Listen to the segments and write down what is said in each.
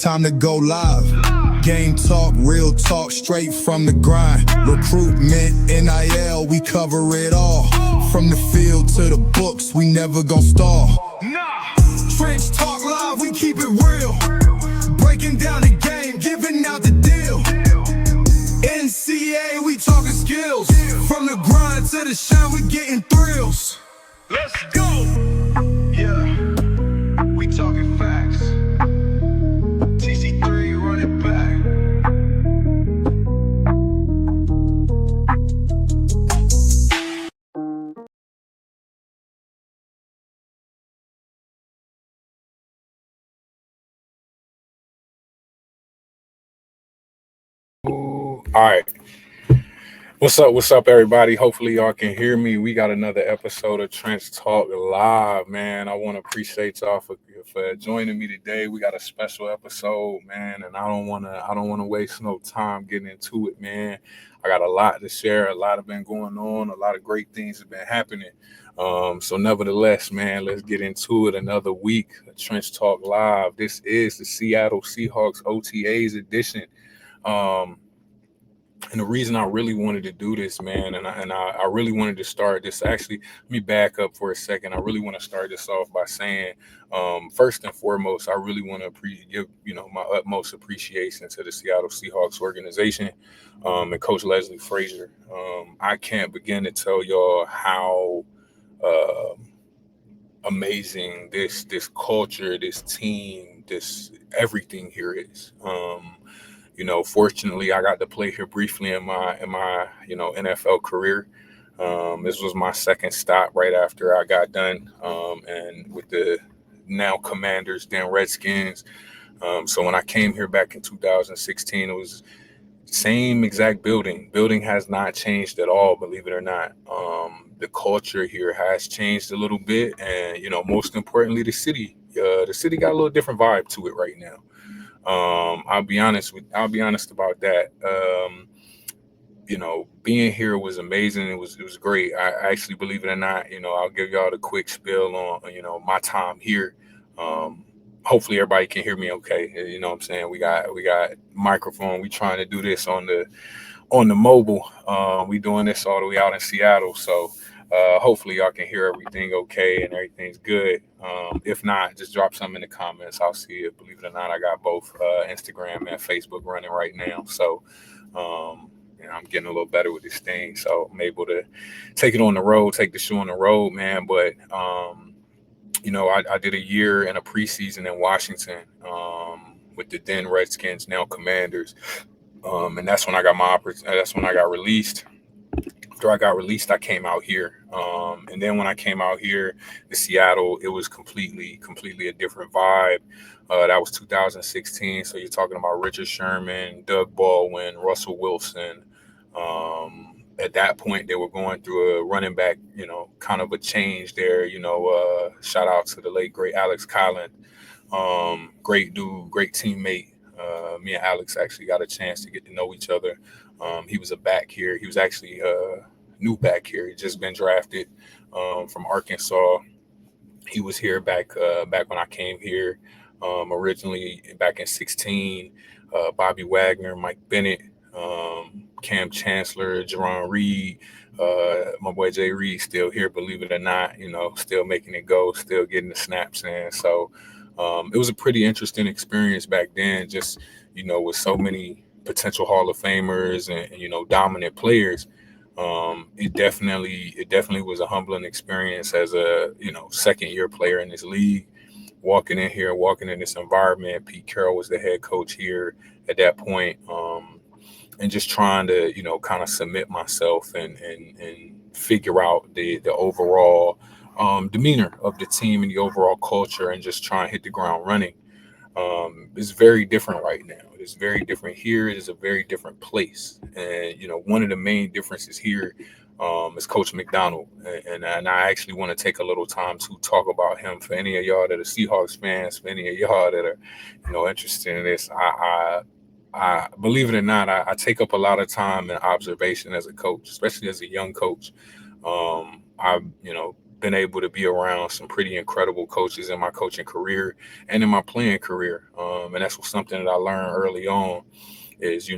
time to go live. Game talk, real talk, straight from the grind. Recruitment, NIL, we cover it all. From the field to the books, we never gon' stall. Trench talk live, we keep it real. Breaking down the game, giving out the deal. NCA, we talking skills. From the grind to the shine, we getting thrills. Let's go! Yeah, we talking facts. TC3, run it back. All right. What's up, everybody? Hopefully y'all can hear me. We got another episode of Trench Talk Live, man. I want to appreciate y'all for joining me today. We got a special episode, man, and I don't want to waste no time getting into it, man. I got a lot to share. A lot have been going on. A lot of great things have been happening. So nevertheless, man, let's get into it. Another week of Trench Talk Live. This is the Seattle Seahawks OTAs edition. And the reason I really wanted to do this, man, and I really wanted to start this, actually, let me back up for a second. I really want to start this off by saying, first and foremost, I really want to give, my utmost appreciation to the Seattle Seahawks organization and Coach Leslie Frazier. I can't begin to tell y'all how amazing this culture, this team, this everything here is. Fortunately, I got to play here briefly in my NFL career. This was my second stop right after I got done, and with the now Commanders, then Redskins. So when I came here back in 2016, it was same exact building. Building has not changed at all, believe it or not. The culture here has changed a little bit, and most importantly, the city got a little different vibe to it right now. I'll be honest about that. Being here was amazing. It was great. I actually, believe it or not, I'll give y'all the quick spiel on, my time here. Hopefully everybody can hear me okay. You know what I'm saying? We got microphone. We trying to do this on the mobile. We doing this all the way out in Seattle. So hopefully y'all can hear everything okay and everything's good. If not, just drop something in the comments. I'll see it. Believe it or not, I got both Instagram and Facebook running right now. So I'm getting a little better with this thing. So I'm able to take it on the road, take the show on the road, man. But, I did a year in a preseason in Washington with the then Redskins, now Commanders. And that's when I got released. After I got released, I came out here. And then when I came out here to Seattle, it was completely a different vibe. That was 2016. So you're talking about Richard Sherman, Doug Baldwin, Russell Wilson. At that point, they were going through a running back, kind of a change there. Shout out to the late, great Alex Collins. Great dude, great teammate. Me and Alex actually got a chance to get to know each other. He was a back here. He was actually new back here. He just been drafted from Arkansas. He was here back when I came here originally back in 2016. Bobby Wagner, Mike Bennett, Cam Chancellor, Jerron Reed, my boy Jay Reed still here, believe it or not, still making it go, still getting the snaps in. So it was a pretty interesting experience back then, just, with so many potential Hall of Famers and dominant players. It definitely was a humbling experience as a second year player in this league, walking in this environment. Pete Carroll was the head coach here at that point, and just trying to kind of submit myself and figure out the overall demeanor of the team and the overall culture, and just try and hit the ground running. It's very different right now. It's very different here. It is a very different place. And, one of the main differences here is Coach Macdonald. And I actually want to take a little time to talk about him for any of y'all that are Seahawks fans, for any of y'all that are, interested in this. I believe it or not, I take up a lot of time and observation as a coach, especially as a young coach. I've, been able to be around some pretty incredible coaches in my coaching career and in my playing career. And that's something that I learned early on is,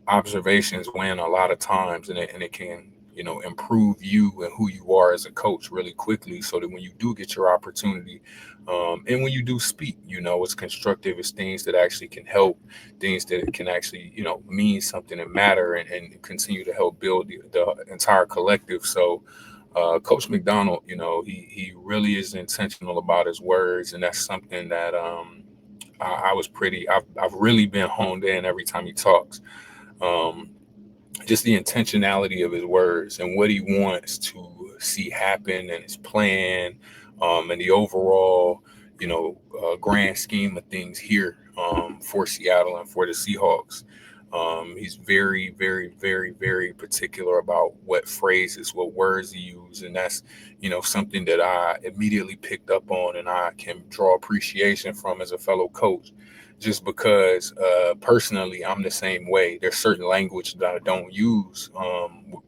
observations win a lot of times, and it can, improve you and who you are as a coach really quickly, so that when you do get your opportunity, and when you do speak, it's constructive, it's things that actually can help, things that can actually, mean something and matter, and continue to help build the entire collective. So Coach Macdonald, he really is intentional about his words, and that's something that I've really been honed in every time he talks. Um, just the intentionality of his words and what he wants to see happen and his plan, and the overall, grand scheme of things here, for Seattle and for the Seahawks. He's very, very, very, very particular about what phrases, what words he uses. And that's, something that I immediately picked up on and I can draw appreciation from as a fellow coach, just because personally I'm the same way. There's certain language that I don't use,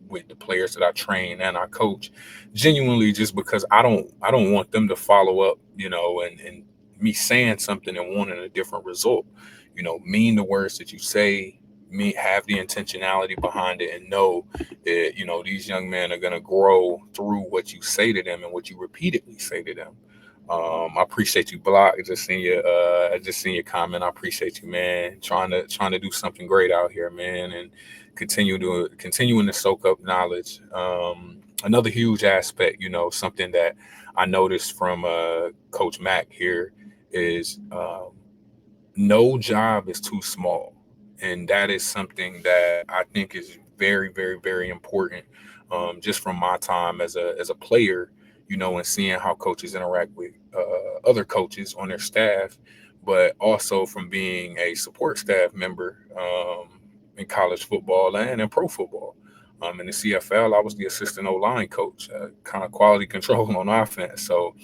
with the players that I train and I coach, genuinely just because I don't want them to follow up, and me saying something and wanting a different result. Mean the words that you say, me have the intentionality behind it, and know that, these young men are going to grow through what you say to them and what you repeatedly say to them. I appreciate you, Block. I just seen your comment. I appreciate you, man. Trying to do something great out here, man, and continuing to soak up knowledge. Another huge aspect, something that I noticed from Coach Mac here is, no job is too small, and that is something that I think is very, very, very important. Just from my time as a player, and seeing how coaches interact with other coaches on their staff, but also from being a support staff member, in college football and in pro football. In the CFL, I was the assistant O-line coach, kind of quality control on offense. So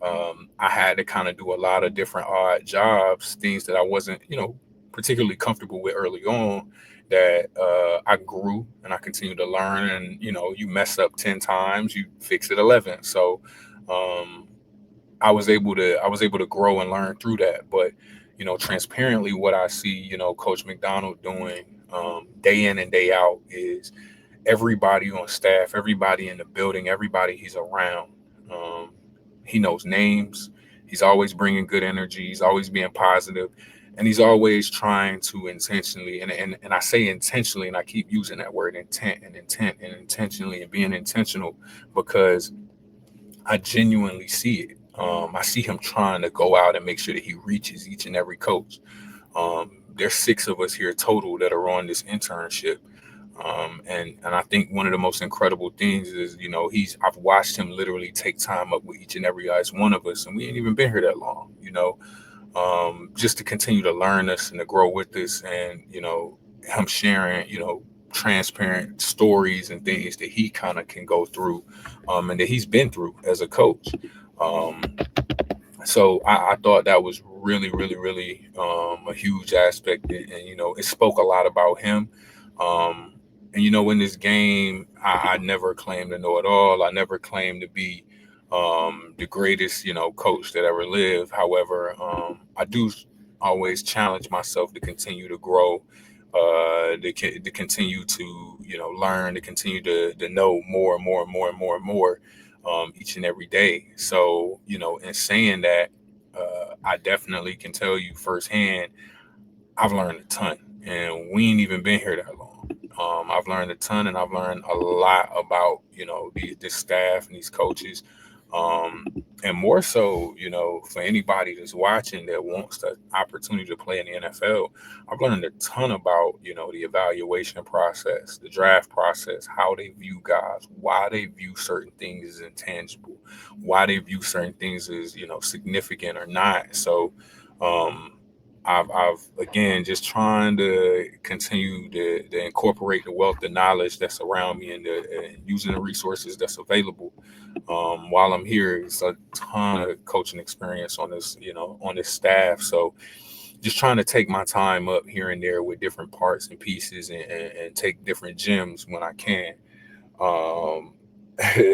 I had to kind of do a lot of different odd jobs, things that I wasn't, particularly comfortable with early on, that I grew and I continued to learn. And, you mess up 10 times, you fix it 11. So um, I was able to grow and learn through that. But, transparently, what I see, Coach Macdonald doing, day in and day out, is everybody on staff, everybody in the building, everybody he's around. Um, he knows names. He's always bringing good energy. He's always being positive, and he's always trying to intentionally. And I say intentionally, and I keep using that word intent and intentionally and being intentional, because I genuinely see it. I see him trying to go out and make sure that he reaches each and every coach. There's 6 of us here total that are on this internship. And I think one of the most incredible things is, I've watched him literally take time up with each and every last one of us, and we ain't even been here that long, just to continue to learn us and to grow with us, and, him sharing, transparent stories and things that he kind of can go through, and that he's been through as a coach. Um, so I thought that was really, really, really, a huge aspect, and, it spoke a lot about him. Um, and, in this game, I never claimed to know it all. I never claimed to be, the greatest, coach that ever lived. However, I do always challenge myself to continue to grow, to continue to, learn, to continue to know more and more and more and more and more, each and every day. So, in saying that, I definitely can tell you firsthand, I've learned a ton, and we ain't even been here that long. I've learned a ton, and I've learned a lot about, this staff and these coaches. And more so, for anybody that's watching that wants the opportunity to play in the NFL, I've learned a ton about, the evaluation process, the draft process, how they view guys, why they view certain things as intangible, why they view certain things as, significant or not. So, um, I've again just trying to continue to incorporate the wealth of knowledge that's around me, and using the resources that's available. While I'm here, it's a ton of coaching experience on this staff. So just trying to take my time up here and there with different parts and pieces, and take different gems when I can. Um,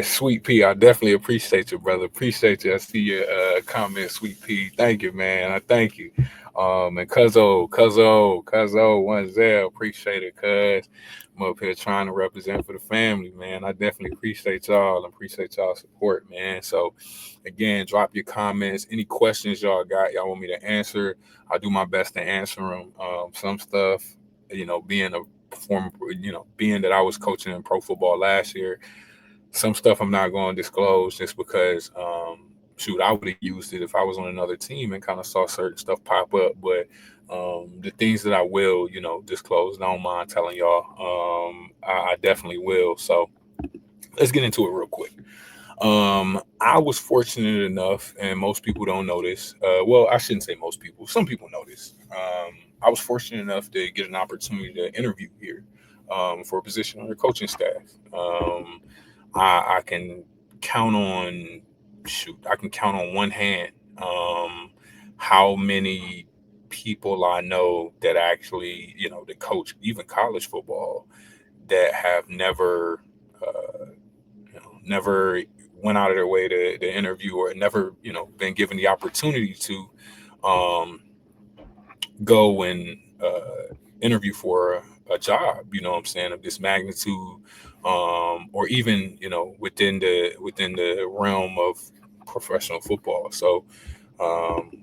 Sweet Pea, I definitely appreciate you, brother. Appreciate you. I see your comment, Sweet Pea. Thank you, man. I thank you. And Cuzzo, one Zell, appreciate it, cuz I'm up here trying to represent for the family, man. I definitely appreciate y'all and appreciate y'all support, man. So again, drop your comments. Any questions y'all got, y'all want me to answer. I'll do my best to answer them. Some stuff, being a former, being that I was coaching in pro football last year, some stuff I'm not going to disclose just because, shoot, I would have used it if I was on another team and kind of saw certain stuff pop up. But the things that I will, disclose, don't mind telling y'all. I definitely will. So let's get into it real quick. I was fortunate enough, and most people don't know this. Well, I shouldn't say most people. Some people know this. I was fortunate enough to get an opportunity to interview here for a position on the coaching staff. I can count on one hand how many people I know that actually, that coach even college football that have never went out of their way to interview or never, been given the opportunity to go and interview for a job, what I'm saying, of this magnitude, or even, within the realm of professional football. So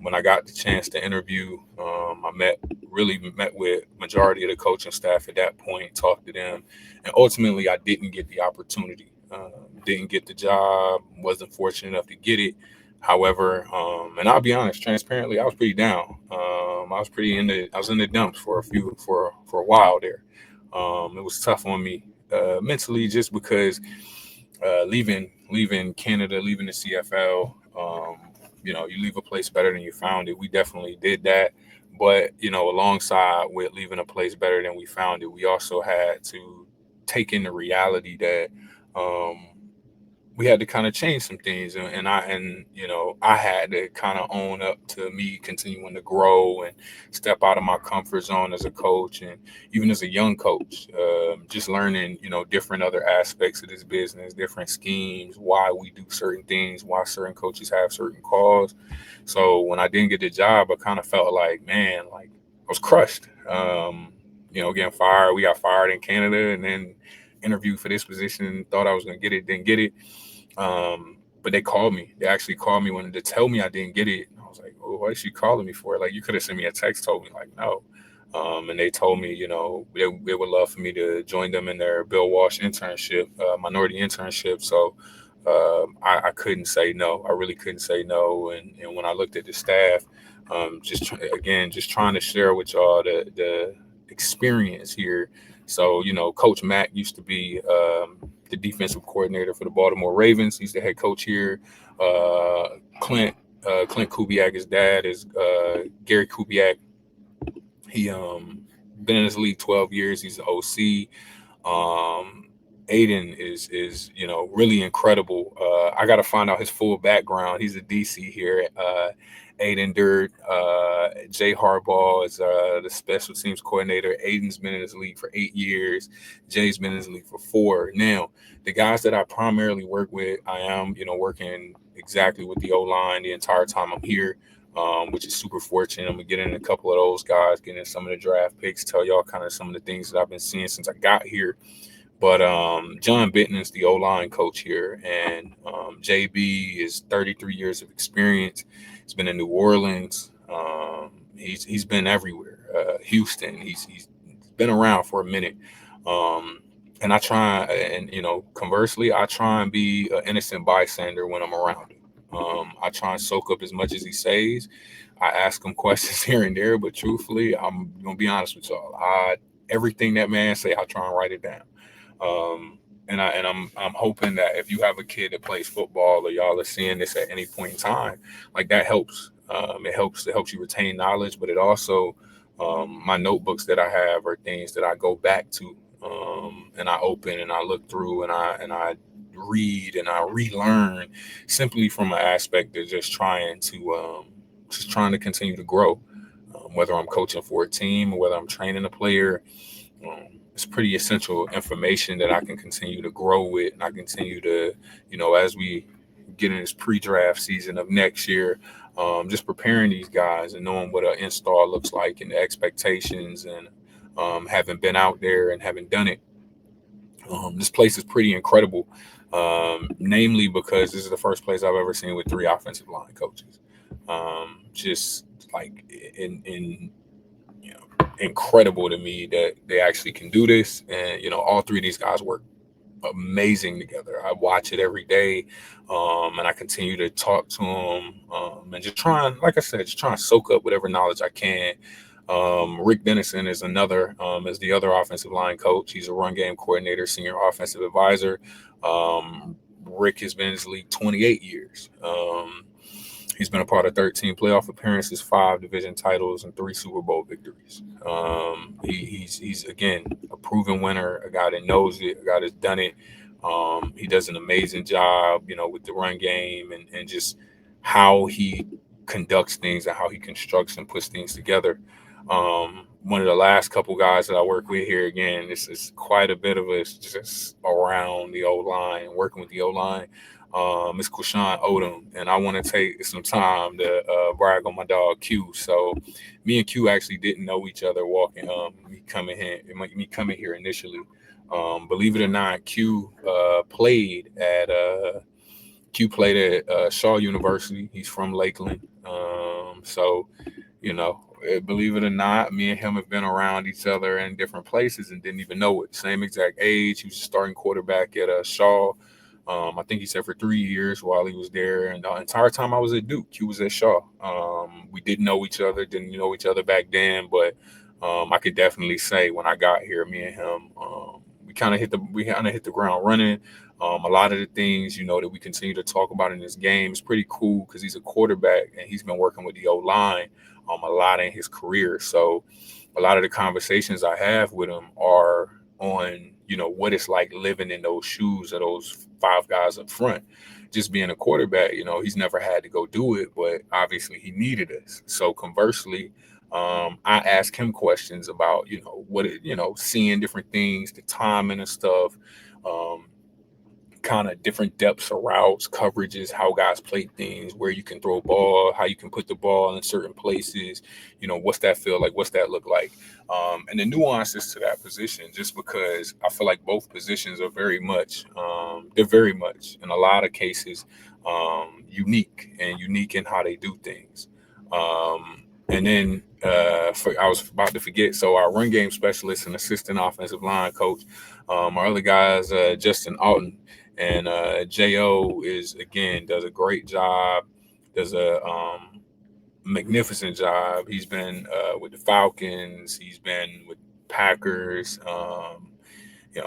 when I got the chance to interview, I met with majority of the coaching staff at that point, talked to them, and ultimately I didn't get the opportunity, didn't get the job, wasn't fortunate enough to get it. However, and I'll be honest, transparently, I was pretty down. I was in the dumps for a while there. It was tough on me mentally, just because leaving Canada, leaving the CFL. You leave a place better than you found it. We definitely did that. But, alongside with leaving a place better than we found it, we also had to take in the reality that we had to kind of change some things. And I had to kind of own up to me continuing to grow and step out of my comfort zone as a coach, and even as a young coach, just learning, different other aspects of this business, different schemes, why we do certain things, why certain coaches have certain calls. So when I didn't get the job, I kind of felt like, man, like I was crushed. Getting fired. We got fired in Canada, and then interviewed for this position, thought I was going to get it, didn't get it. But they called me. They actually called me when to tell me I didn't get it. I was like, "Oh, what is she calling me for? Like, you could have sent me a text, told me, like, no." And they told me, they would love for me to join them in their Bill Walsh internship, minority internship. So I couldn't say no. I really couldn't say no. And when I looked at the staff, just trying to share with y'all the experience here. So, Coach Mac used to be the defensive coordinator for the Baltimore Ravens. He's the head coach here. Clint Kubiak, his dad is Gary Kubiak. He been in this league 12 years. He's the OC. Aiden is really incredible. I got to find out his full background. He's a DC here. Aiden Dirt, Jay Harbaugh is the special teams coordinator. Aiden's been in this league for 8 years. Jay's been in this league for 4. Now, the guys that I primarily work with, I am, working exactly with the O-line the entire time I'm here, which is super fortunate. I'm going to get in a couple of those guys, get in some of the draft picks, tell y'all kind of some of the things that I've been seeing since I got here. But John Bitton is the O-line coach here, and JB is 33 years of experience. He's been in New Orleans. He's been everywhere. Houston. He's been around for a minute. And I try, and conversely, I try and be an innocent bystander when I'm around him. I try and soak up as much as he says. I ask him questions here and there, but truthfully, I'm gonna be honest with y'all. Everything that man say, I try and write it down. And I'm hoping that if you have a kid that plays football, or y'all are seeing this at any point in time, like that helps. It helps you retain knowledge, but it also, my notebooks that I have are things that I go back to, and I open and I look through and I read and I relearn, simply from an aspect of just trying to continue to grow, whether I'm coaching for a team or whether I'm training a player. it's pretty essential information that I can continue to grow with, and I continue to, as we get in this pre-draft season of next year, just preparing these guys and knowing what an install looks like and the expectations, and having been out there and having done it. This place is pretty incredible, namely because this is the first place I've ever seen with 3 offensive line coaches. Just like in incredible to me that they actually can do this, and all 3 of these guys work amazing together. I watch it every day, and I continue to talk to them, and just trying, like I said, just trying to soak up whatever knowledge I can. Rick Dennison is is the other offensive line coach. He's a run game coordinator, senior offensive advisor. Rick has been in this league 28 years. He's been a part of 13 playoff appearances, 5 division titles, and 3 Super Bowl victories. He's again a proven winner, a guy that knows it, a guy that's done it. He does an amazing job, with the run game and just how he conducts things and how he constructs and puts things together. One of the last couple guys that I work with here, again, this is quite a bit of us just around the O-line, working with the O-line. It's Quashawn Odom, and I want to take some time to brag on my dog Q. So, me and Q actually didn't know each other walking. Me coming here initially. Believe it or not, Q played at Shaw University. He's from Lakeland. So, believe it or not, me and him have been around each other in different places and didn't even know it. Same exact age. He was a starting quarterback at Shaw. I think he said for 3 years while he was there, and the entire time I was at Duke, he was at Shaw. We didn't know each other back then, but I could definitely say when I got here, me and him, we kind of hit the ground running. A lot of the things that we continue to talk about in this game is pretty cool because he's a quarterback and he's been working with the O-line a lot in his career. So a lot of the conversations I have with him are on what it's like living in those shoes of those 5 guys up front. Just being a quarterback, he's never had to go do it, but obviously he needed us. So conversely, I ask him questions about seeing different things, the timing and stuff, kind of different depths of routes, coverages, how guys play things, where you can throw a ball, how you can put the ball in certain places, what's that feel like, what's that look like, and the nuances to that position, just because I feel like both positions are very much in a lot of cases unique in how they do things. And then I was about to forget, so our run game specialist and assistant offensive line coach, our other guys, Justin Alton, and J.O. does a great job, does a magnificent job. He's been with the Falcons. He's been with Packers.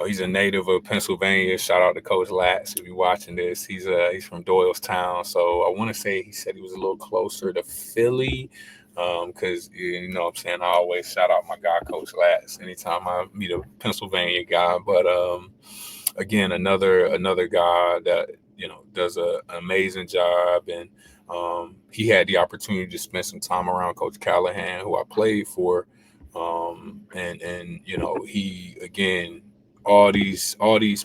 He's a native of Pennsylvania. Shout out to Coach Latz if you're watching this. He's from Doylestown. So I want to say he said he was a little closer to Philly because, what I'm saying, I always shout out my guy, Coach Latz, anytime I meet a Pennsylvania guy. But again, another guy that does an amazing job, and he had the opportunity to spend some time around Coach Callahan, who I played for, and he, again, all these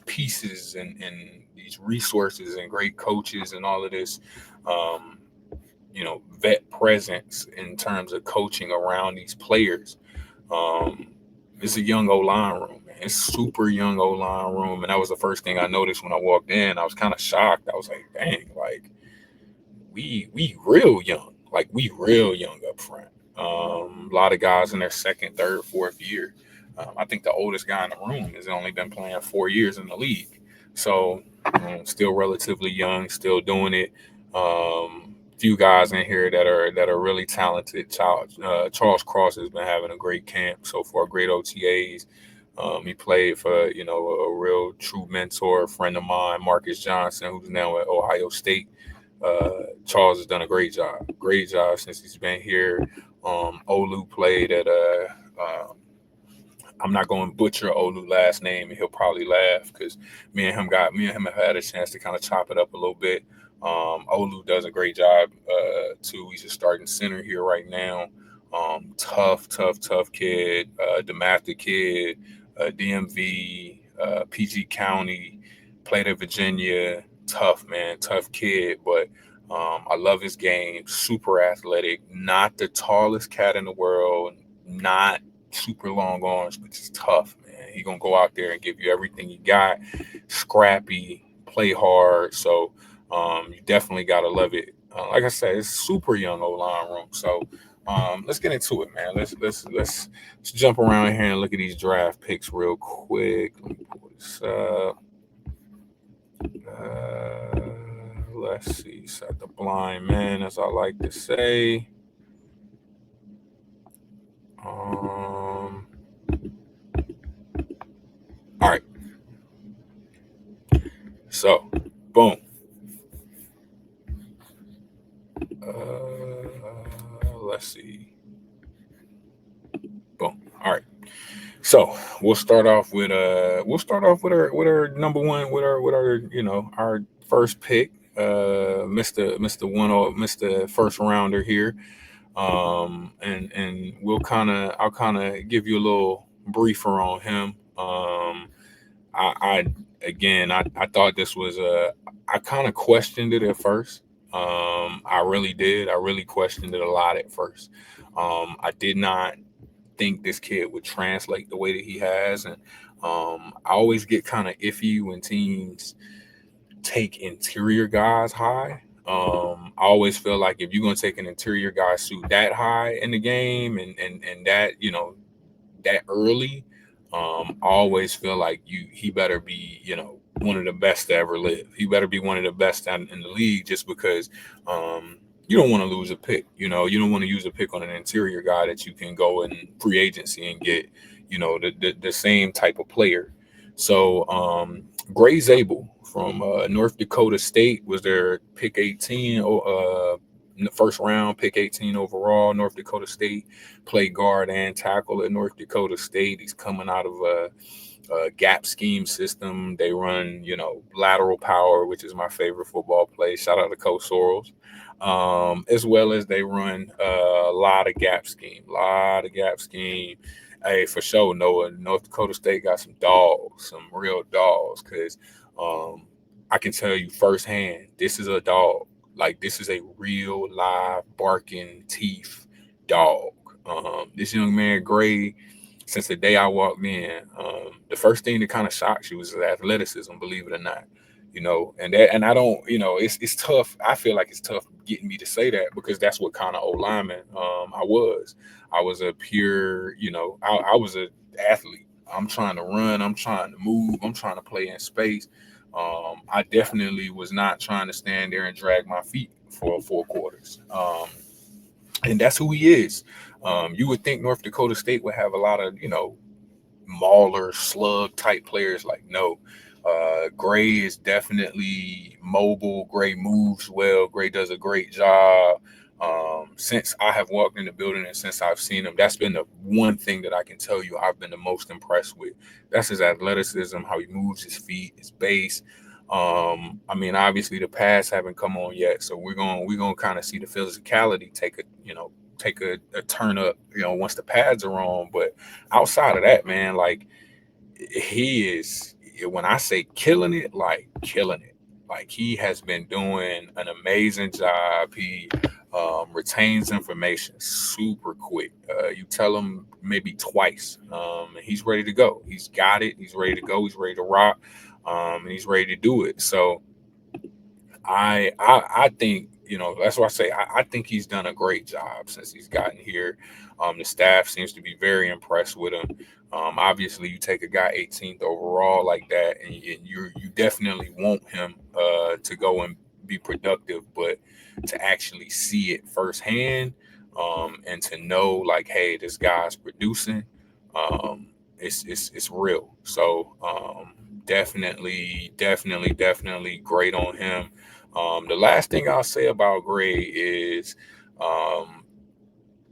pieces and these resources and great coaches and all of this, vet presence in terms of coaching around these players. It's a young O-line room. It's super young O-line room. And that was the first thing I noticed when I walked in. I was kind of shocked. I was like, dang, like we real young. Like we real young up front. A lot of guys in their second, third, fourth year. I think the oldest guy in the room has only been playing 4 years in the league. So still relatively young, still doing it. Few guys in here that are really talented. Charles Cross has been having a great camp so far, great OTAs. He played for, a real true mentor, friend of mine, Marcus Johnson, who's now at Ohio State. Charles has done a great job since he's been here. Olu played at I'm not going to butcher Olu's last name, and he'll probably laugh because me and him have had a chance to kind of chop it up a little bit. Olu does a great job too. He's a starting center here right now. Tough kid, DeMatha kid. DMV, PG County, played at Virginia. Tough, man, tough kid, but I love his game. Super athletic, not the tallest cat in the world, not super long arms, but just tough, man. He gonna go out there and give you everything you got. Scrappy, play hard. So you definitely gotta love it. Like I said, it's super young O-line room. So let's get into it, man. Let's jump around here and look at these draft picks real quick. Let me pull this up. Let's see. Set the blind man, as I like to say. All right. So, boom. Let's see. Boom. All right. So we'll start off with our number one with our our first pick, Mr. First Rounder here, and I'll kind of give you a little briefer on him. I thought this was I kind of questioned it at first. I really did. I really questioned it a lot at first. I did not think this kid would translate the way that he has, and I always get kind of iffy when teams take interior guys high. I always feel like if you're gonna take an interior guy suit that high in the game and that that early, I always feel like he better be one of the best to ever live. He better be one of the best in the league, just because you don't want to lose a pick. You don't want to use a pick on an interior guy that you can go in free agency and get the same type of player. So Grey Zabel from North Dakota State was their pick 18, in the first round, pick 18 overall. North Dakota State, played guard and tackle at North Dakota State. He's coming out of a gap scheme system. They run, lateral power, which is my favorite football play. Shout out to Coach Sorrells. As well as they run a lot of gap scheme. Hey, for sure, Noah, North Dakota State got some dogs, some real dogs, because I can tell you firsthand, this is a dog. Like, this is a real live barking teeth dog. This young man, Gray, since the day I walked in, the first thing that kind of shocked you was his athleticism, believe it or not. And I don't, it's tough. I feel like it's tough getting me to say that, because that's what kind of O-lineman I was. I was a pure, I was an athlete. I'm trying to run. I'm trying to move. I'm trying to play in space. I definitely was not trying to stand there and drag my feet for 4 quarters. And that's who he is. You would think North Dakota State would have a lot of, mauler, slug type players. Like, no. Gray is definitely mobile. Gray moves well. Gray does a great job. Since I have walked in the building and since I've seen him, that's been the one thing that I can tell you I've been the most impressed with. That's his athleticism, how he moves his feet, his base. I mean, obviously the pads haven't come on yet, so we're gonna kind of see the physicality take a turn up, once the pads are on. But outside of that, man, like, he is, when I say killing it, like killing it. Like, he has been doing an amazing job. He retains information super quick. You tell him maybe twice, and he's ready to go. He's got it. He's ready to go. He's ready to rock, and he's ready to do it. So I think, that's why I say I think he's done a great job since he's gotten here. The staff seems to be very impressed with him. Obviously, you take a guy 18th overall like that, and you definitely want him to go and be productive, but to actually see it firsthand, and to know, like, hey, this guy's producing, it's real. So definitely great on him. The last thing I'll say about Gray is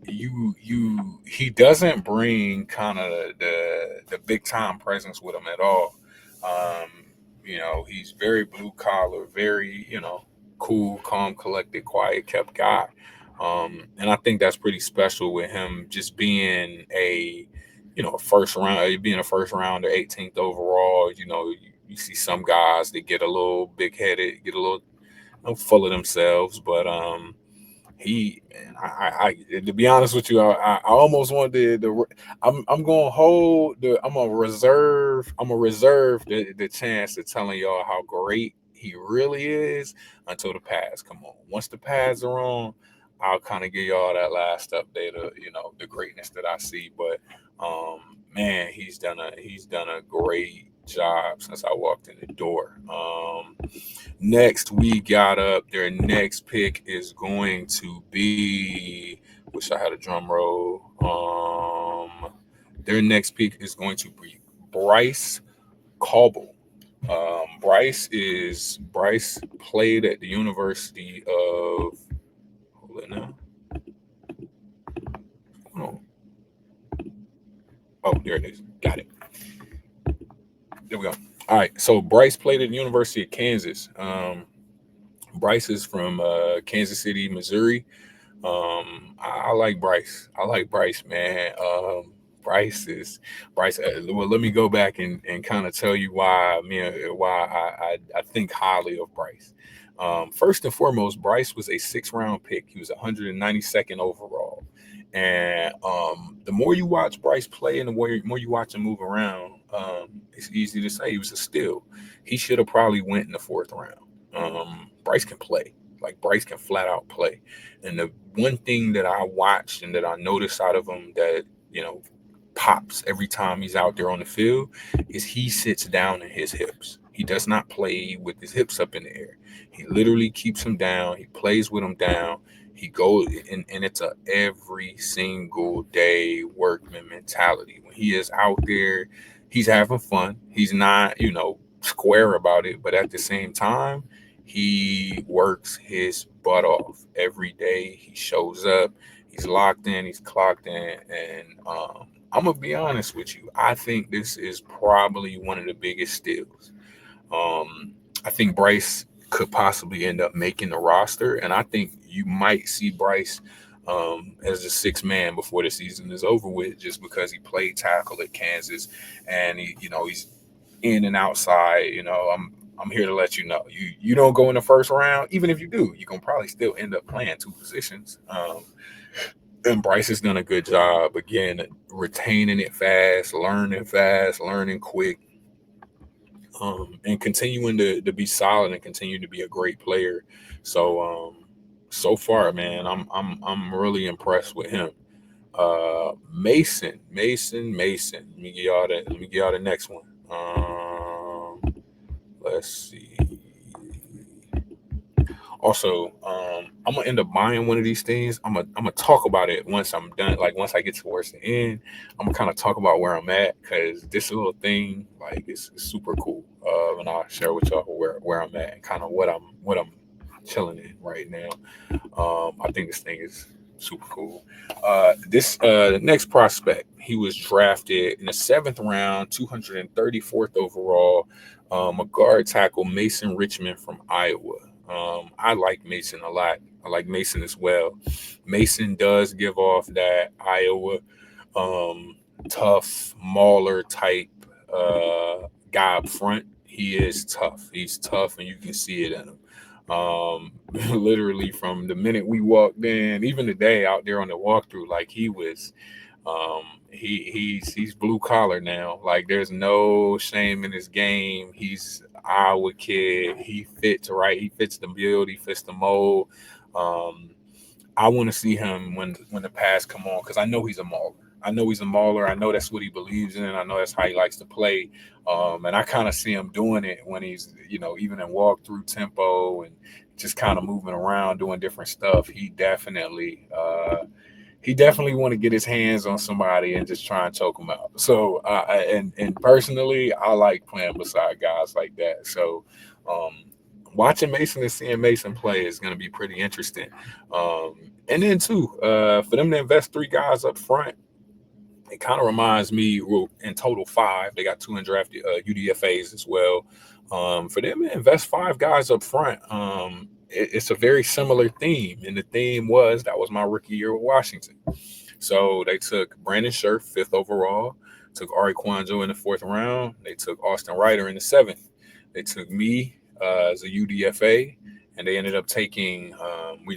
he doesn't bring kind of the big time presence with him at all. He's very blue collar, very, cool, calm, collected, quiet, kept guy. And I think that's pretty special with him, just being a a first round, being a first rounder, 18th overall. You see some guys that get a little big headed, get a little full of themselves, but man, to be honest with you, I almost wanted I'm gonna reserve the chance of telling y'all how great he really is until the pads come on. Once the pads are on, I'll kind of give y'all that last update of the greatness that I see. But man, he's done a great job since I walked in the door. Next, we got up. Their next pick is going to be. Wish I had a drum roll. Their next pick is going to be Bryce Cabeldue. Bryce played at the University of. Hold it now. Oh, there it is. Got it. There we go. All right. So Bryce played at the University of Kansas. Bryce is from Kansas City, Missouri. I like Bryce. Man. Bryce. Well, let me go back and kind of tell you why I think highly of Bryce. First and foremost, Bryce was a 6th-round pick. He was 192nd overall. And the more you watch Bryce play and the more you watch him move around, it's easy to say he was a steal. He should have probably went in the 4th round. Bryce can play. Like, Bryce can flat out play. And the one thing that I watched and that I noticed out of him that, pops every time he's out there on the field is he sits down in his hips. He does not play with his hips up in the air. He literally keeps them down. He plays with them down. He goes, and it's a every single day workman mentality. When he is out there, he's having fun. He's not, square about it, but at the same time, he works his butt off every day. He shows up. He's locked in. He's clocked in. And I'm going to be honest with you. I think this is probably one of the biggest steals. I think Bryce could possibly end up making the roster. And I think you might see Bryce as the 6th man before the season is over with, just because he played tackle at Kansas and he's in and outside. I'm here to let you know, you don't go in the 1st round. Even if you do, you're going to probably still end up playing 2 positions. And Bryce has done a good job, again, retaining it fast, learning quick, and continuing to be solid and continue to be a great player. So, so far, man, I'm really impressed with him. Mason. Let me give y'all the next one. Let's see. Also, I'm gonna end up buying one of these things. I'm gonna talk about it once I'm done. Like, once I get towards the end, I'm gonna kind of talk about where I'm at, because this little thing, like, it's super cool. And I'll share with y'all where I'm at and kind of what I'm chilling in right now. I think this thing is super cool. This next prospect, he was drafted in the 7th round, 234th overall. A guard tackle, Mason Richman from Iowa. I like Mason a lot. I like Mason as well. Mason does give off that Iowa tough mauler type guy up front. He is tough. He's tough, and you can see it in him. Literally from the minute we walked in, even today out there on the walkthrough, like, he was he's blue collar now. Like, there's no shame in his game. He's Iowa kid. He fits right. He fits the build. He fits the mold. I want to see him when the pass come on, because I know he's a mauler. I know that's what he believes in. I know that's how he likes to play. And I kind of see him doing it when he's, even in walk-through tempo and just kind of moving around, doing different stuff. He definitely want to get his hands on somebody and just try and choke them out. So, and personally, I like playing beside guys like that. So, watching Mason and seeing Mason play is going to be pretty interesting. And then too, for them to invest 3 guys up front, it kind of reminds me, well, in total 5. They got 2 undrafted UDFAs as well. For them to invest 5 guys up front, it's a very similar theme. And the theme was, that was my rookie year with Washington. So they took Brandon Scherf, 5th overall, took Ari Kwanjo in the 4th round. They took Austin Ryder in the 7th. They took me as a UDFA, and they ended up taking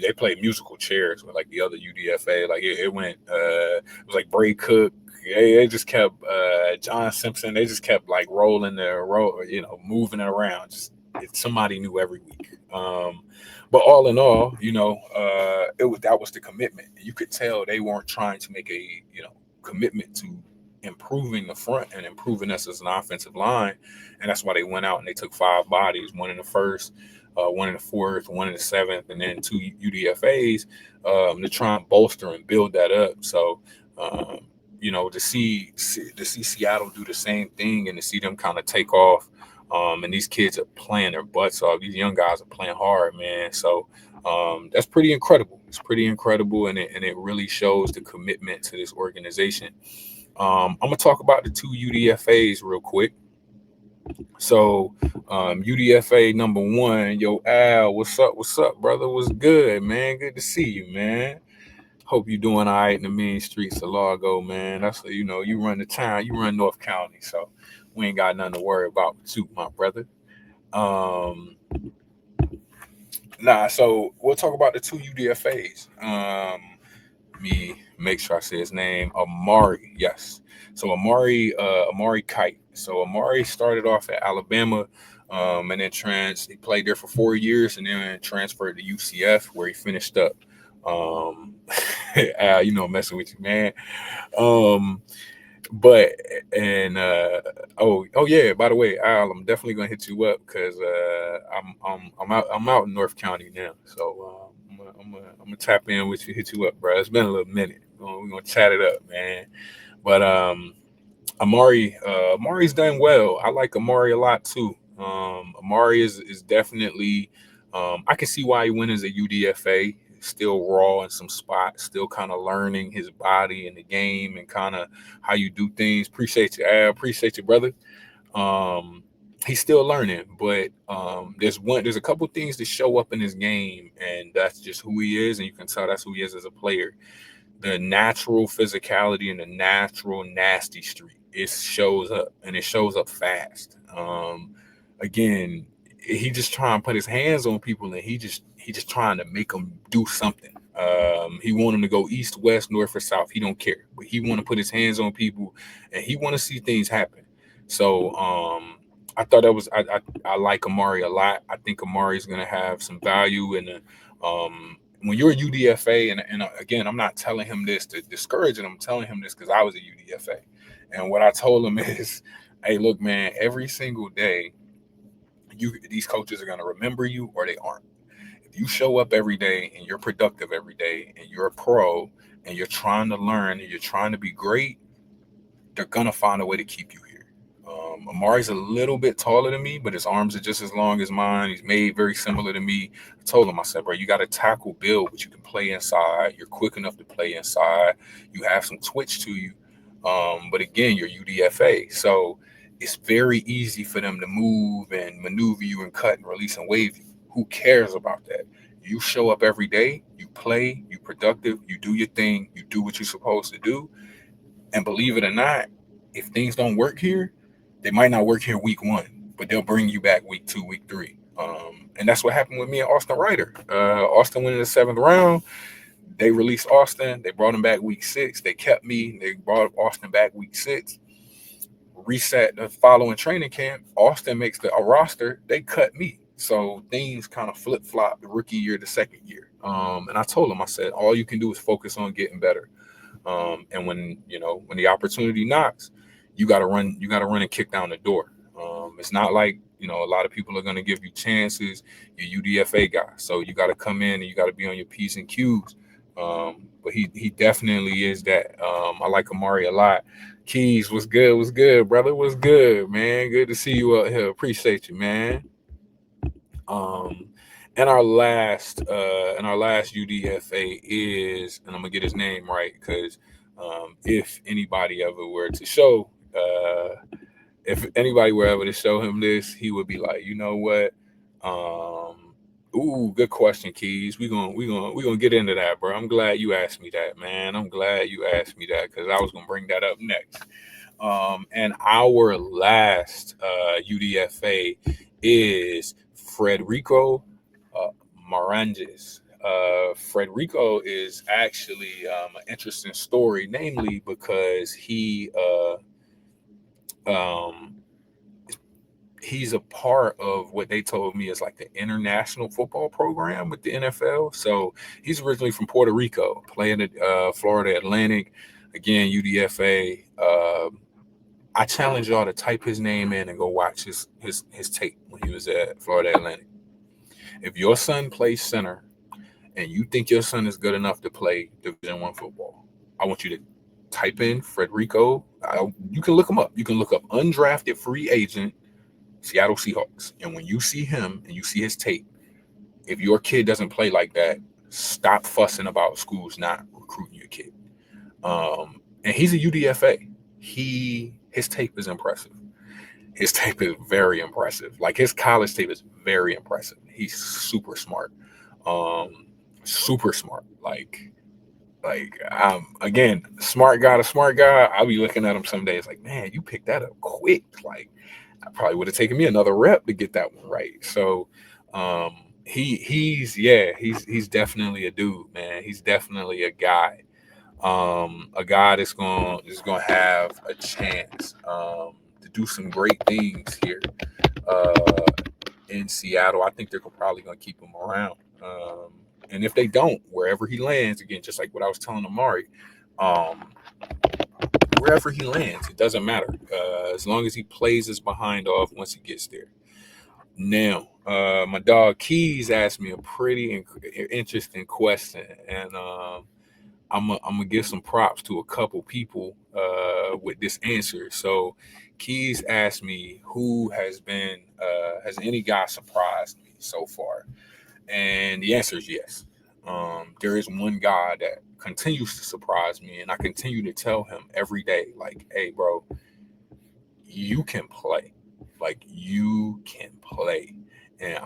they played musical chairs with like the other UDFA. Like it went it was like Bray Cook. They just kept John Simpson. They just kept like rolling their moving it around. Just somebody new every week. But all in all, that was the commitment. You could tell they weren't trying to make a commitment to improving the front and improving us as an offensive line, and that's why they went out and they took 5 bodies, 1 in the 1st, 1 in the 4th, 1 in the 7th, and then 2 UDFAs to try and bolster and build that up. So to see Seattle do the same thing and to see them kind of take off, and these kids are playing their butts off. These young guys are playing hard, man. So that's pretty incredible. It's pretty incredible, and it really shows the commitment to this organization. I'm gonna talk about the 2 UDFAs real quick. So UDFA number 1, yo Al, what's up, brother? What's good, man? Good to see you, man. Hope you doing all right in the mean streets of Largo, man. That's you run the town, you run North County, so we ain't got nothing to worry about with you, my brother. So we'll talk about the 2 UDFAs. Let me make sure I say his name. Amari, yes. So Amari Kite. So Amari started off at Alabama, and then he played there for 4 years, and then transferred to UCF, where he finished up. Al, messing with you, man. Oh yeah, by the way, Al, I'm definitely gonna hit you up because I'm out in North County now, so I'm gonna tap in with you, hit you up, bro. It's been a little minute. We're gonna chat it up, man. But Amari's done well. I like Amari a lot too. Amari is definitely. I can see why he went as a UDFA. Still raw in some spots, still kind of learning his body and the game and kind of how you do things. Appreciate you, Al. Appreciate you, brother. He's still learning, but there's a couple things that show up in his game, and that's just who he is, and you can tell that's who he is as a player. The natural physicality and the natural nasty streak, it shows up, and it shows up fast. Again, he just trying to put his hands on people, and he just trying to make them do something. He want them to go east, west, north, or south. He don't care, but he want to put his hands on people, and he want to see things happen. So I thought that was I like Amari a lot. I think Amari is gonna have some value, and when you're a UDFA, and again, I'm not telling him this to discourage him. I'm telling him this because I was a UDFA, and what I told him is, hey, look, man, every single day, these coaches are gonna remember you or they aren't. If you show up every day and you're productive every day and you're a pro and you're trying to learn and you're trying to be great, they're gonna find a way to keep you here. Amari's a little bit taller than me, but his arms are just as long as mine. He's made very similar to me. I told him, I said, bro, you got to tackle build, but you can play inside. You're quick enough to play inside. You have some twitch to you. But again, you're UDFA. So it's very easy for them to move and maneuver you and cut and release and wave you. Who cares about that? You show up every day, you play, you productive, you do your thing, you do what you're supposed to do. And believe it or not, if things don't work here, they might not work here week 1, but they'll bring you back week 2, week 3. And that's what happened with me and Austin Ryder. Austin went in the 7th round. They released Austin. They brought him back week 6. They kept me. They brought Austin back week 6. Reset the following training camp. Austin makes a roster. They cut me. So things kind of flip-flop the rookie year to second year. And I told him, I said, all you can do is focus on getting better. And when the opportunity knocks, you got to run and kick down the door. It's not like, a lot of people are going to give you chances. You're UDFA guy. So you got to come in and you got to be on your P's and Q's. But he definitely is that. I like Amari a lot. Keys, what's good, brother? What's good, man? Good to see you out here. Appreciate you, man. And our last UDFA is, and I'm gonna get his name right because if anybody ever were to show, if anybody were ever to show him this, he would be like, you know what? Ooh, good question, Keys. We gonna get into that, bro. I'm glad you asked me that, man. I'm glad you asked me that because I was gonna bring that up next. And our last UDFA is Frederico Maranges. Frederico is actually an interesting story, namely because um, he's a part of what they told me is like the international football program with the NFL. So he's originally from Puerto Rico, playing at Florida Atlantic. Again, UDFA. I challenge y'all to type his name in and go watch his tape when he was at Florida Atlantic. If your son plays center and you think your son is good enough to play Division I football, I want you to type in Frederico. You can look him up. You can look up undrafted free agent Seattle Seahawks. And when you see him and you see his tape, if your kid doesn't play like that, stop fussing about schools not recruiting your kid. And he's a UDFA. His tape is impressive. His tape is very impressive. Like his college tape is very impressive. He's super smart. Super smart. Like again, smart guy to smart guy. I'll be looking at him some days like, man, you picked that up quick. Like I probably would have taken me another rep to get that one right. So he's definitely a dude, man. He's definitely a guy that's gonna have a chance to do some great things here in Seattle. I think they're probably gonna keep him around. And if they don't, wherever he lands, again, just like what I was telling Amari, wherever he lands, it doesn't matter as long as he plays his behind off once he gets there. Now, my dog Keys asked me a pretty interesting question, and I'm gonna give some props to a couple people with this answer. So, Keys asked me who has any guy surprised me so far, and the answer is yes. There is one guy that continues to surprise me, and I continue to tell him every day, like, "Hey, bro, you can play. Like, you can play." And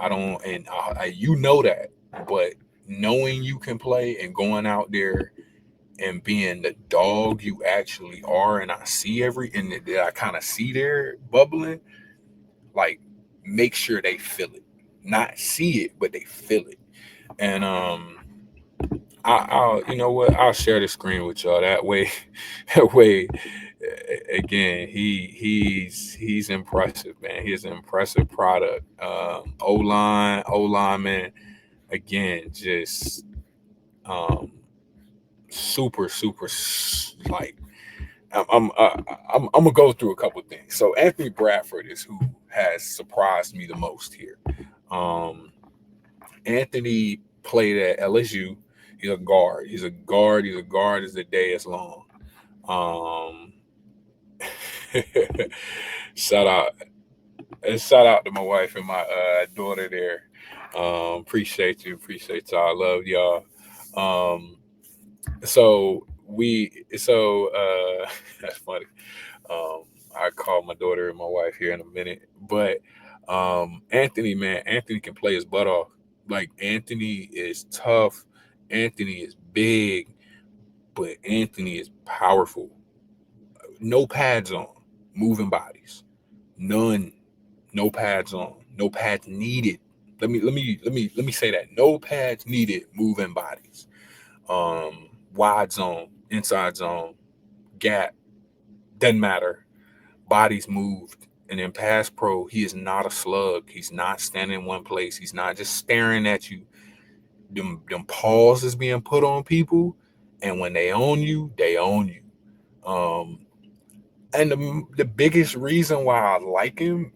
you know that, but knowing you can play and going out there and being the dog you actually are, and I kind of see there bubbling, like, make sure they feel it, not see it, but they feel it. And I'll you know what, I'll share the screen with y'all that way. That way, again, he's impressive, man. He's an impressive product. O line man, again, just super like I'm gonna go through a couple things. So Anthony Bradford is who has surprised me the most here. Anthony played at LSU. He's a guard. He's a guard as the day is long. shout out to my wife and my daughter there. Appreciate y'all. I love y'all. So that's funny. I call my daughter and my wife here in a minute, but Anthony, man, Anthony can play his butt off. Like, Anthony is tough. Anthony is big, but Anthony is powerful. No pads on, moving bodies. None. No pads on. No pads needed. Let me say that. No pads needed, moving bodies. Wide zone, inside zone, gap, doesn't matter. Bodies moved. And in pass pro, he is not a slug. He's not standing in one place. He's not just staring at you. Them paws is being put on people, and when they own you, they own you. And the biggest reason why I like him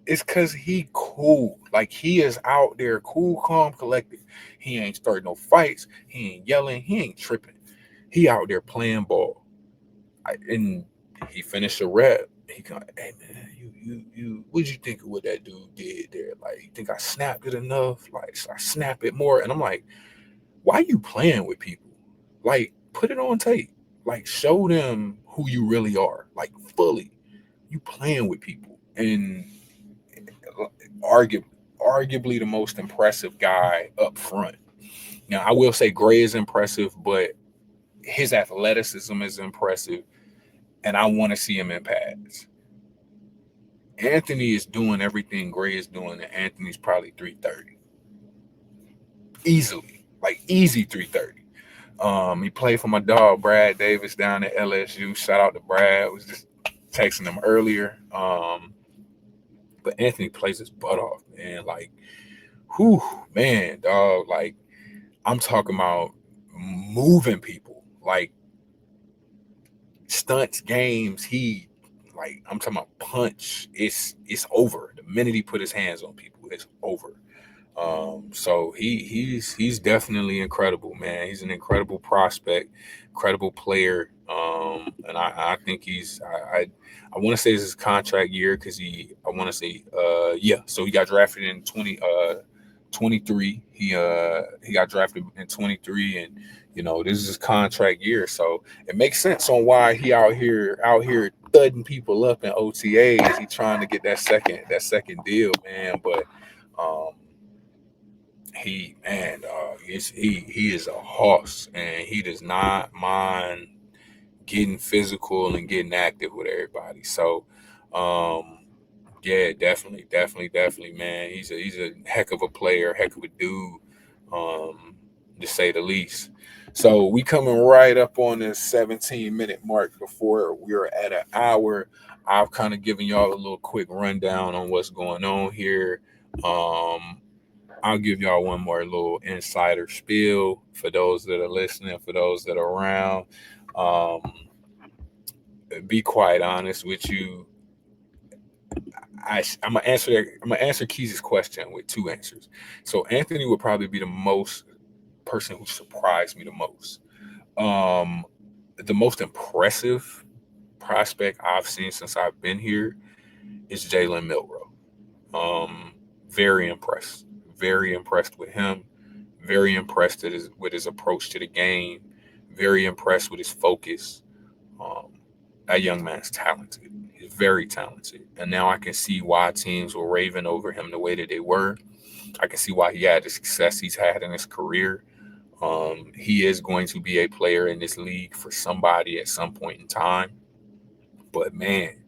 is because he cool. Like, he is out there cool, calm, collected. He ain't starting no fights. He ain't yelling. He ain't tripping. He out there playing ball. And he finished a rep. He kind of, "Hey, man, you what'd you think of what that dude did there? Like, you think I snapped it enough? Like, I snap it more?" And I'm like, why you playing with people? Like, put it on tape. Like, show them who you really are. Like, fully. You playing with people. And arguably the most impressive guy up front. Now, I will say Grey is impressive, but his athleticism is impressive, and I want to see him in pads. Anthony is doing everything Grey is doing, and Anthony's probably 330. Easily. Like, easy 330. He played for my dog, Brad Davis, down at LSU. Shout out to Brad. I was just texting him earlier. But Anthony plays his butt off, man. Like, whew, man, dog. Like, I'm talking about moving people. Like, stunts, games, I'm talking about punch. It's over. The minute he put his hands on people, it's over. So he's definitely incredible, man. He's an incredible prospect, incredible player. And I think I want to say it's his contract year because so he got drafted in 23. He got drafted in 23, and this is his contract year, so it makes sense on why he out here thudding people up in OTAs. He trying to get that second deal, man. But he is a horse, and he does not mind getting physical and getting active with everybody. So yeah, definitely, man. He's a heck of a player, heck of a dude, to say the least. So we coming right up on the 17-minute mark before we're at an hour. I've kind of given y'all a little quick rundown on what's going on here. I'll give y'all one more little insider spiel for those that are listening, for those that are around. Be quite honest with you. I'm gonna answer Keys' question with two answers. So Anthony would probably be the most person who surprised me the most. The most impressive prospect I've seen since I've been here is Jalen Milroe. Very impressed with him. Very impressed with his approach to the game. Very impressed with his focus. That young man's talented. He's very talented. And now I can see why teams were raving over him the way that they were. I can see why he had the success he's had in his career. He is going to be a player in this league for somebody at some point in time. But, man,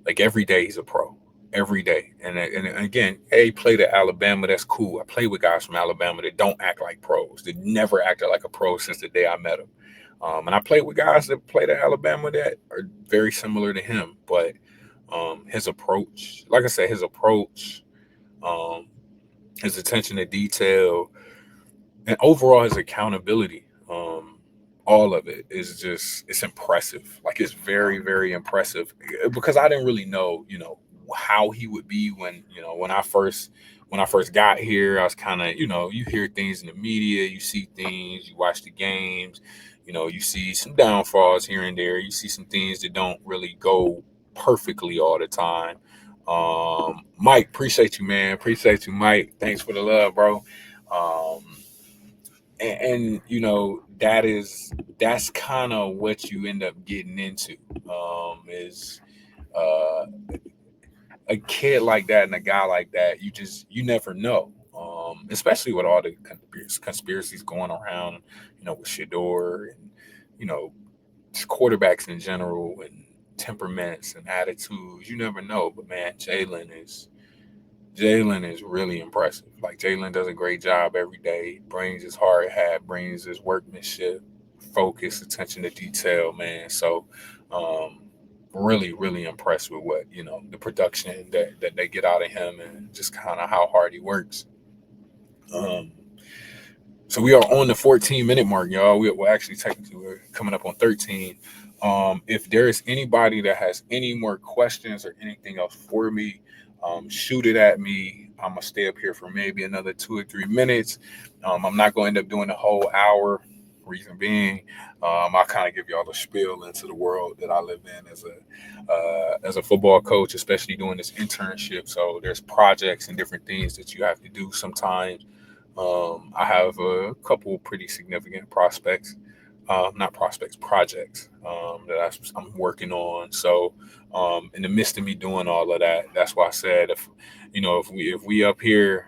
like every day he's a pro. Every day. And again, he played at Alabama. That's cool. I play with guys from Alabama that don't act like pros. They never acted like a pro since the day I met him. And I played with guys that played at Alabama that are very similar to him. But his approach, like I said, his attention to detail, and overall his accountability, all of it is it's impressive. Like, it's very, very impressive, because I didn't really know, how he would be when I first got here. I was kind of, you hear things in the media, you see things, you watch the games, you see some downfalls here and there. You see some things that don't really go perfectly all the time. Mike, appreciate you, man. Appreciate you, Mike. Thanks for the love, bro. And that's kind of what you end up getting into, is a kid like that and a guy like that. You never know, especially with all the conspiracies going around, with Shador and, quarterbacks in general, and temperaments and attitudes. You never know. But, man, Jalen is really impressive. Like, Jalen does a great job every day. Brings his hard hat, brings his workmanship, focus, attention to detail, man. So, really, really impressed with what, the production that they get out of him, and just kind of how hard he works. So we are on the 14-minute mark, y'all. We're actually technically we're coming up on 13. If there is anybody that has any more questions or anything else for me, shoot it at me. I'm going to stay up here for maybe another 2 or 3 minutes. I'm not going to end up doing the whole hour. Reason being, I'll kind of give y'all the spiel into the world that I live in as a football coach, especially doing this internship. So there's projects and different things that you have to do sometimes. I have a couple pretty significant prospects not prospects, projects that I'm working on. So in the midst of me doing all of that, that's why I said if we up here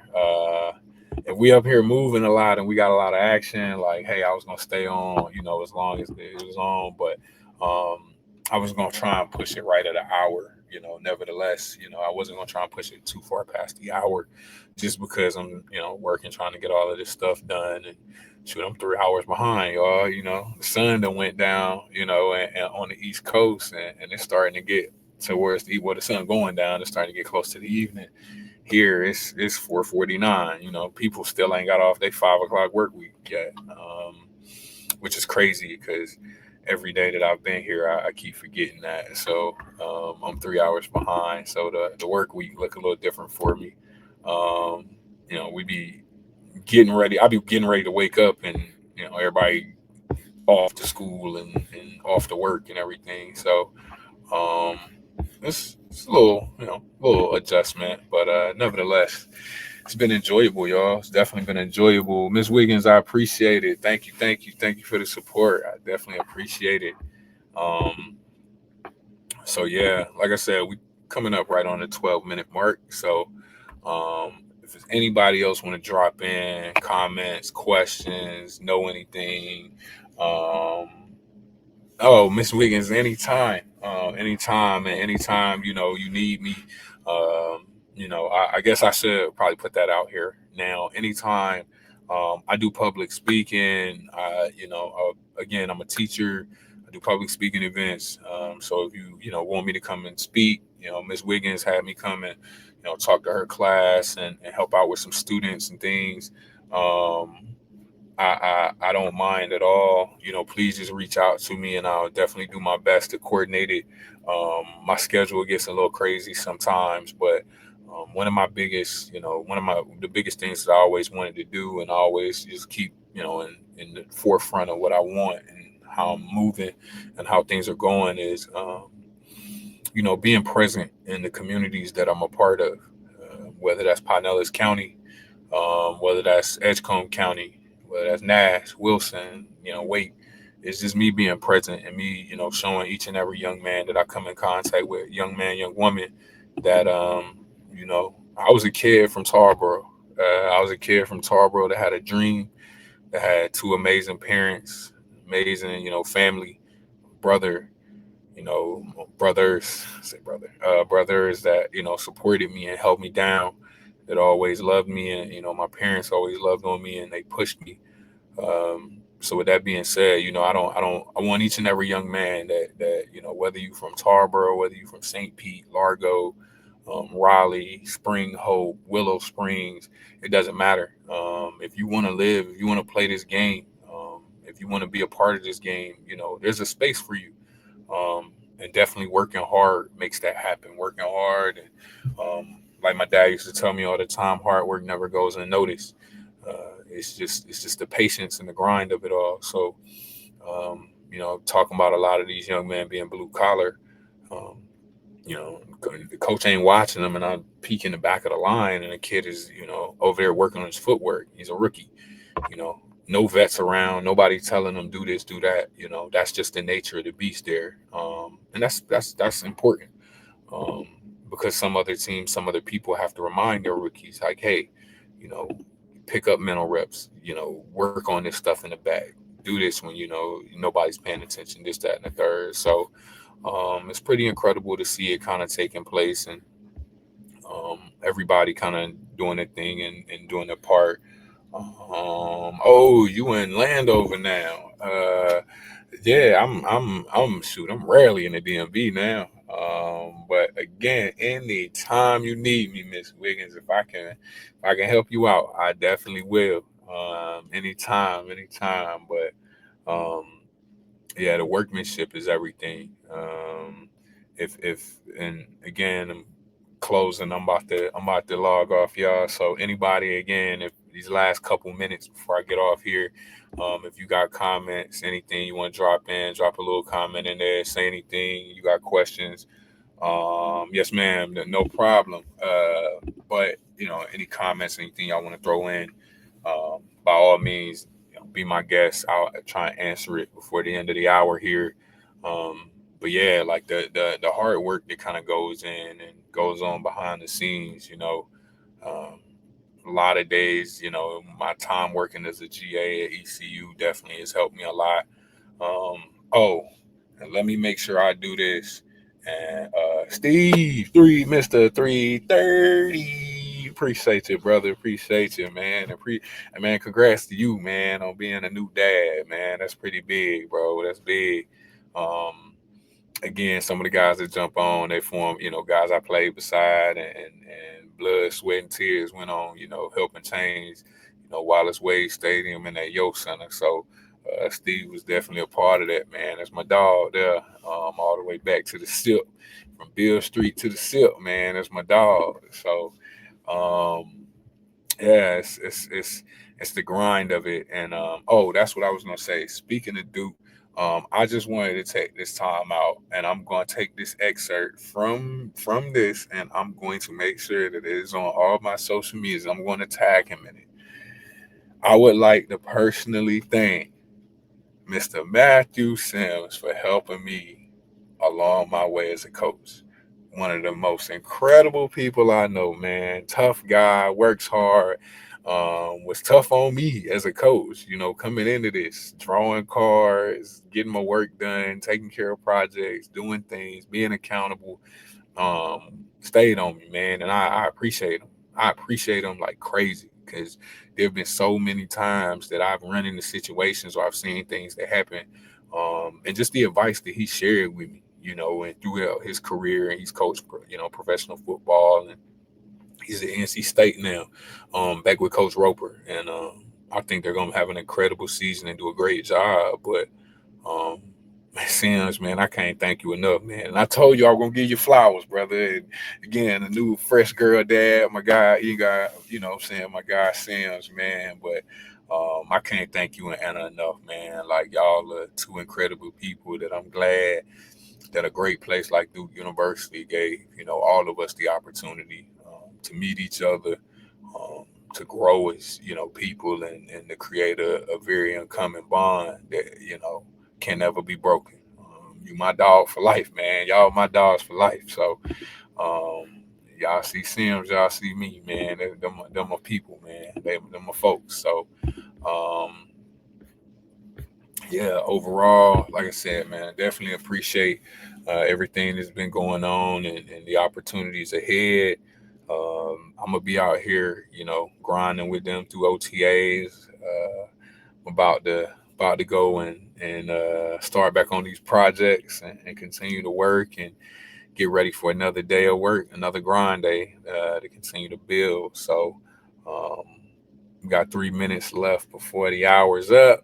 moving a lot and we got a lot of action, like, hey, I was gonna stay on, as long as it was on, but I was gonna try and push it right at an hour. Nevertheless, I wasn't gonna try and push it too far past the hour, just because I'm, working, trying to get all of this stuff done. And shoot, I'm 3 hours behind, y'all. The sun done went down, and on the East Coast, and it's starting to get towards the sun going down. It's starting to get close to the evening. Here it's 4:49. People still ain't got off their 5 o'clock work week yet, which is crazy because every day that I've been here, I keep forgetting that. So I'm 3 hours behind. So the work week look a little different for me. We be getting ready. I'll be getting ready to wake up, and everybody off to school and off to work and everything. So it's a little adjustment, but nevertheless, it's been enjoyable, y'all. It's definitely been enjoyable. Miss Wiggins, I appreciate it. Thank you for the support. I definitely appreciate it. So yeah, like I said, we coming up right on the 12-minute mark. So if there's anybody else want to drop in comments, questions, know anything, Miss Wiggins, anytime, anytime, you need me. I guess I should probably put that out here now. Anytime, I do public speaking. Again, I'm a teacher. I do public speaking events. So if you, want me to come and speak, Miss Wiggins had me come and, talk to her class and help out with some students and things. I don't mind at all. Please just reach out to me and I'll definitely do my best to coordinate it. My schedule gets a little crazy sometimes, but the biggest things that I always wanted to do and always just keep, in the forefront of what I want and how I'm moving and how things are going is, being present in the communities that I'm a part of, whether that's Pinellas County, whether that's Edgecombe County, whether that's Nash, Wilson, Wake. It's just me being present and me, showing each and every young man that I come in contact with, young man, young woman, that, I was a kid from Tarboro. That had a dream, that had two amazing parents, amazing, family, brother, brothers, I say brother, brothers that, supported me and held me down, that always loved me. And, my parents always loved on me and they pushed me. So with that being said, I want each and every young man that, whether you from Tarboro, whether you from St. Pete, Largo, Raleigh, Spring Hope, Willow Springs, it doesn't matter. If you want to live, if you want to play this game, if you want to be a part of this game, there's a space for you. And definitely working hard makes that happen. Working hard, and like my dad used to tell me all the time, hard work never goes unnoticed. It's just the patience and the grind of it all. So, talking about a lot of these young men being blue collar, the coach ain't watching them, and I'm peeking the back of the line, and the kid is, over there working on his footwork. He's a rookie, no vets around, nobody telling them do this, do that. That's just the nature of the beast there, and that's important, because some other teams, some other people have to remind their rookies, like, hey, pick up mental reps, work on this stuff in the back, do this when nobody's paying attention, this, that, and the third. So it's pretty incredible to see it kind of taking place, and everybody kind of doing their thing and doing their part. You in Landover now? Yeah, I'm rarely in the DMV now. But again, anytime you need me, Miss Wiggins, if I can help you out, I definitely will. Anytime. But yeah, the workmanship is everything. And again, I'm closing. I'm about to log off, y'all. So anybody, again, if these last couple minutes before I get off here, if you got comments, anything you want to drop a little comment in there, say anything, you got questions. Yes, ma'am, no problem. But any comments, anything y'all want to throw in, by all means, be my guest. I'll try and answer it before the end of the hour here. But yeah, like the hard work that kind of goes in and goes on behind the scenes, um, a lot of days, my time working as a GA at ECU definitely has helped me a lot. And let me make sure I do this. And Steve, Mr. 330. Appreciate you, brother. Appreciate you, man. And man, congrats to you, man, on being a new dad, man. That's pretty big, bro. That's big. Again, some of the guys that jump on, they form, guys I played beside, and blood, sweat, and tears went on, helping change, Wallace Wade Stadium and that Yo Center. So Steve was definitely a part of that, man. That's my dog there, all the way back to the SIP, from Bill Street to the SIP, man. That's my dog. So, yeah, it's the grind of it. And that's what I was gonna say. Speaking of Duke. I just wanted to take this time out, and I'm going to take this excerpt from this, and I'm going to make sure that it is on all my social medias. I'm going to tag him in it. I would like to personally thank Mr. Matthew Sims for helping me along my way as a coach. One of the most incredible people I know, man. Tough guy, works hard. Was tough on me as a coach, coming into this, drawing cards, getting my work done, taking care of projects, doing things, being accountable. Stayed on me, man, and I appreciate him. I appreciate him like crazy, because there have been so many times that I've run into situations or I've seen things that happen, and just the advice that he shared with me, and throughout his career, and he's coached, professional football, and he's at NC State now, back with Coach Roper, and I think they're going to have an incredible season and do a great job. But Sims, man, I can't thank you enough, man. And I told you I was going to give you flowers, brother. And again, a new fresh girl dad, my guy, my guy Sims, man. But I can't thank you and Anna enough, man. Like, y'all are two incredible people that I'm glad that a great place like Duke University gave, all of us the opportunity to meet each other, to grow as, people, and to create a very uncommon bond that, can never be broken. You my dog for life, man. Y'all my dogs for life. So y'all see Sims, y'all see me, man. They're my people, man. They're my folks. So yeah, overall, like I said, man, definitely appreciate everything that's been going on, and the opportunities ahead. I'm gonna be out here, grinding with them through OTAs. About to go and start back on these projects, and continue to work and get ready for another day of work, another grind day, to continue to build. So we got 3 minutes left before the hour's up.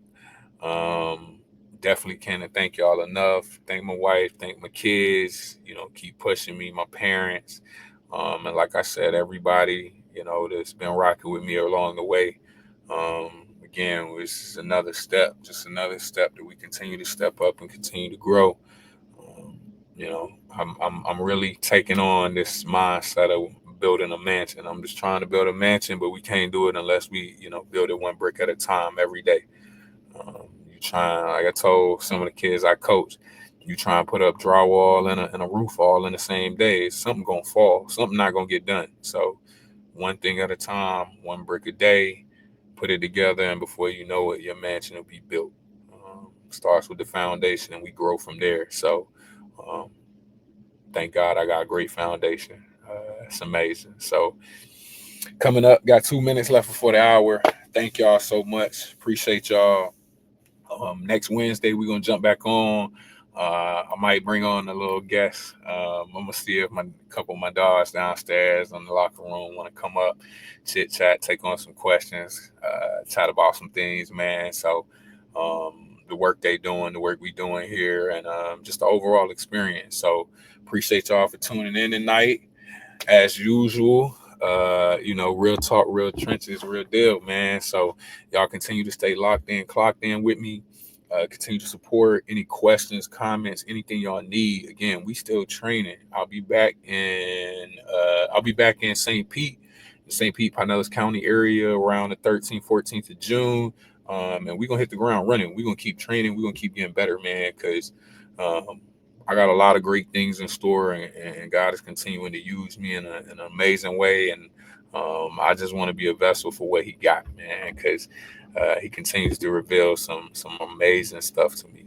Definitely can't thank y'all enough. Thank my wife, thank my kids, keep pushing me, my parents. And like I said, everybody, that's been rocking with me along the way. Again, this is another step, just another step that we continue to step up and continue to grow. I'm really taking on this mindset of building a mansion. I'm just trying to build a mansion, but we can't do it unless we, build it one brick at a time every day. You try, like I told some of the kids I coach, you try and put up drywall and a roof all in the same day, something gonna fall, something not gonna get done. So one thing at a time, one brick a day, put it together, and before you know it, your mansion will be built. Starts with the foundation, and we grow from there. So thank God I got a great foundation. It's amazing. So coming up, got 2 minutes left before the hour. Thank y'all so much. Appreciate y'all. Next Wednesday, we're going to jump back on. I might bring on a little guest. I'm going to see if a couple of my dogs downstairs in the locker room want to come up, chit chat, take on some questions, chat about some things, man. So the work they doing, the work we doing here, and just the overall experience. So appreciate y'all for tuning in tonight. As usual, real talk, real trenches, real deal, man. So y'all continue to stay locked in, clocked in with me. Continue to support. Any questions, comments, anything y'all need. Again, we still training. I'll be back in St. Pete, Pinellas County area around the 13th, 14th of June. And we're gonna hit the ground running. We're gonna keep training. We're gonna keep getting better, man, because I got a lot of great things in store, and God is continuing to use me in an amazing way. And I just want to be a vessel for what He got, man, because He continues to reveal some amazing stuff to me.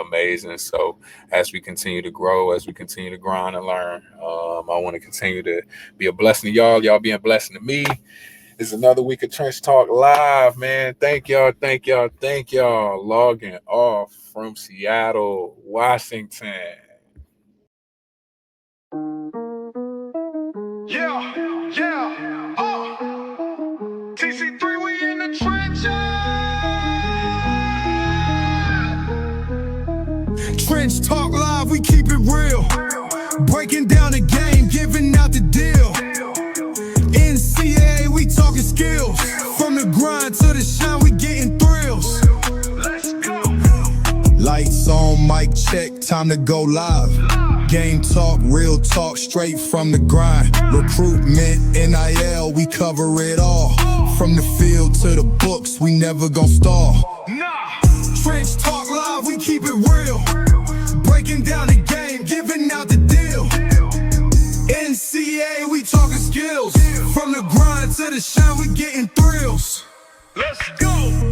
Amazing. So as we continue to grow, as we continue to grind and learn, I want to continue to be a blessing to y'all. Y'all being a blessing to me. It's another week of Trench Talk Live, man. Thank y'all. Logging off from Seattle, Washington. Yeah. TC3, we in the trenches. Trench Talk Live, we keep it real. Breaking down the game, giving out the deal. NCAA, we talking skills. From the grind to the shine, we getting thrills. Let's go. Lights on, mic check, time to go live. Game talk, real talk, straight from the grind. Recruitment, NIL, we cover it all. From the field to the books, we never gon' stall. Trench Talk Live, we keep it real. Breaking down the game, giving out the deal. NCAA, we talking skills. From the grind to the shine, we getting thrills. Let's go.